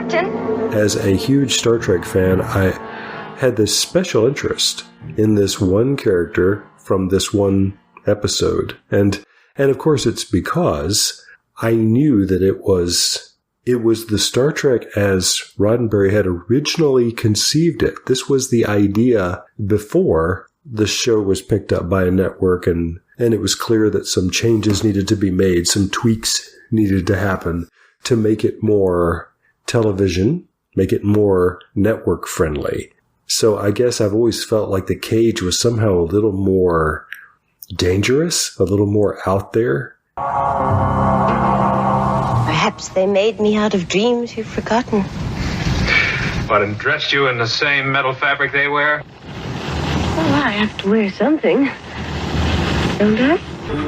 Captain. As a huge Star Trek fan, I had this special interest in this one character from this one episode. And of course, it's because I knew that it was the Star Trek as Roddenberry had originally conceived it. This was the idea before the show was picked up by a network, and it was clear that some changes needed to be made, some tweaks needed to happen to make it more television, make it more network friendly. So I guess I've always felt like the cage was somehow a little more dangerous, a little more out there. Perhaps they made me out of dreams you've forgotten. What, and dressed you in the same metal fabric they wear? Well, I have to wear something, don't I?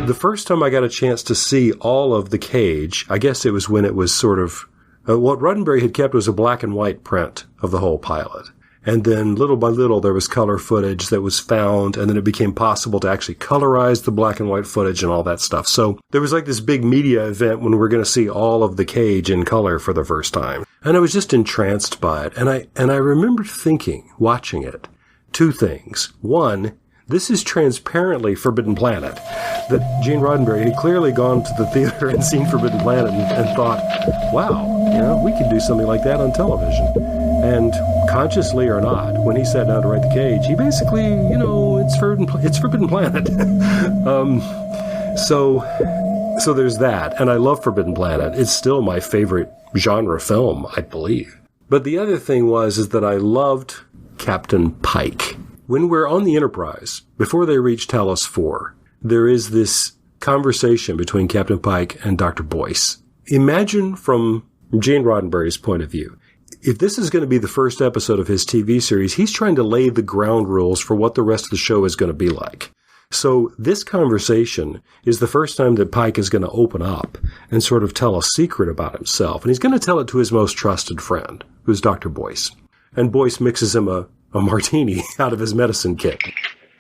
The first time I got a chance to see all of the cage, I guess it was when it was sort of, what Roddenberry had kept was a black and white print of the whole pilot. And then little by little, there was color footage that was found, and then it became possible to actually colorize the black and white footage and all that stuff. So there was like this big media event when we were going to see all of the cage in color for the first time. And I was just entranced by it. And I remember thinking, watching it, two things. One, this is transparently Forbidden Planet. That Gene Roddenberry had clearly gone to the theater and seen Forbidden Planet and thought, wow, we could do something like that on television. And consciously or not, when he sat down to write the cage, he basically, it's Forbidden Planet. So there's that. And I love Forbidden Planet. It's still my favorite genre film, I believe. But the other thing is that I loved Captain Pike. When we're on the Enterprise, before they reach Talos 4, there is this conversation between Captain Pike and Dr. Boyce. Imagine from Gene Roddenberry's point of view, if this is going to be the first episode of his TV series, he's trying to lay the ground rules for what the rest of the show is going to be like. So this conversation is the first time that Pike is going to open up and sort of tell a secret about himself. And he's going to tell it to his most trusted friend, who's Dr. Boyce. And Boyce mixes him a martini out of his medicine kit.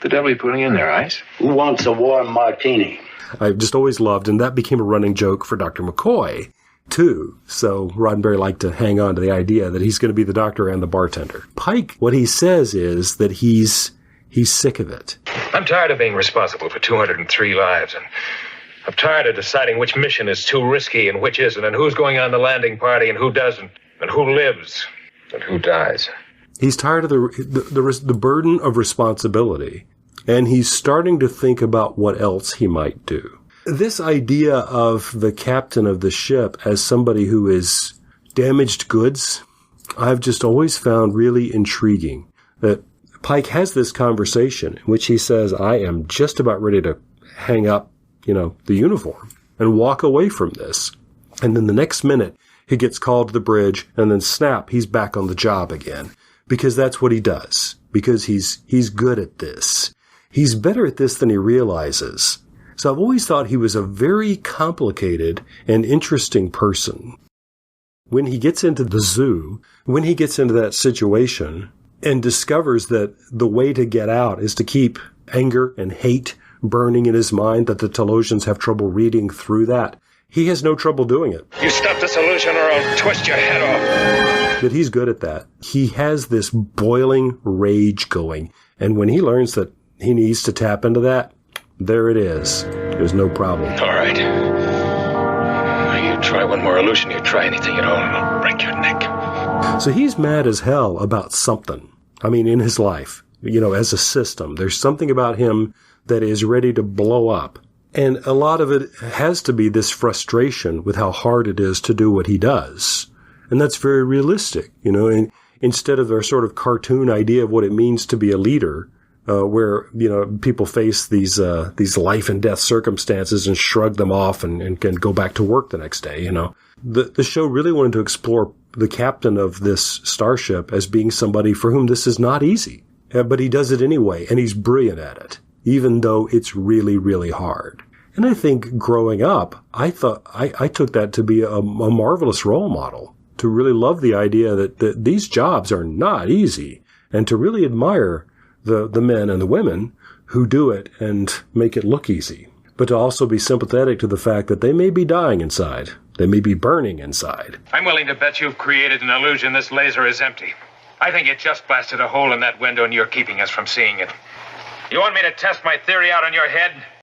The devil are you putting in there, Ice? Who wants a warm martini? I've just always loved, and that became a running joke for Dr. McCoy, too. So Roddenberry liked to hang on to the idea that he's going to be the doctor and the bartender. Pike, what he says is that he's sick of it. I'm tired of being responsible for 203 lives, and I'm tired of deciding which mission is too risky and which isn't, and who's going on the landing party and who doesn't, and who lives and who dies. He's tired of the burden of responsibility, and he's starting to think about what else he might do. This idea of the captain of the ship as somebody who is damaged goods, I've just always found really intriguing. That Pike has this conversation in which he says, I am just about ready to hang up, the uniform and walk away from this. And then the next minute, he gets called to the bridge, and then snap, he's back on the job again. Because that's what he does. Because he's good at this. He's better at this than he realizes. So I've always thought he was a very complicated and interesting person. When he gets into the zoo, when he gets into that situation and discovers that the way to get out is to keep anger and hate burning in his mind, that the Talosians have trouble reading through that, he has no trouble doing it. You stop the solution or I'll twist your head off. That he's good at that. He has this boiling rage going. And when he learns that he needs to tap into that, there it is. There's no problem. All right. You try one more illusion, you try anything at all, and I'll break your neck. So he's mad as hell about something. I mean, in his life, as a system. There's something about him that is ready to blow up. And a lot of it has to be this frustration with how hard it is to do what he does. And that's very realistic, and instead of our sort of cartoon idea of what it means to be a leader, where, people face these life and death circumstances and shrug them off and can go back to work the next day, The show really wanted to explore the captain of this starship as being somebody for whom this is not easy. But he does it anyway, and he's brilliant at it, even though it's really, really hard. And I think growing up, I thought I took that to be a marvelous role model, to really love the idea that these jobs are not easy, and to really admire the men and the women who do it and make it look easy. But to also be sympathetic to the fact that they may be dying inside. They may be burning inside. I'm willing to bet you've created an illusion this laser is empty. I think it just blasted a hole in that window and you're keeping us from seeing it. You want me to test my theory out on your head?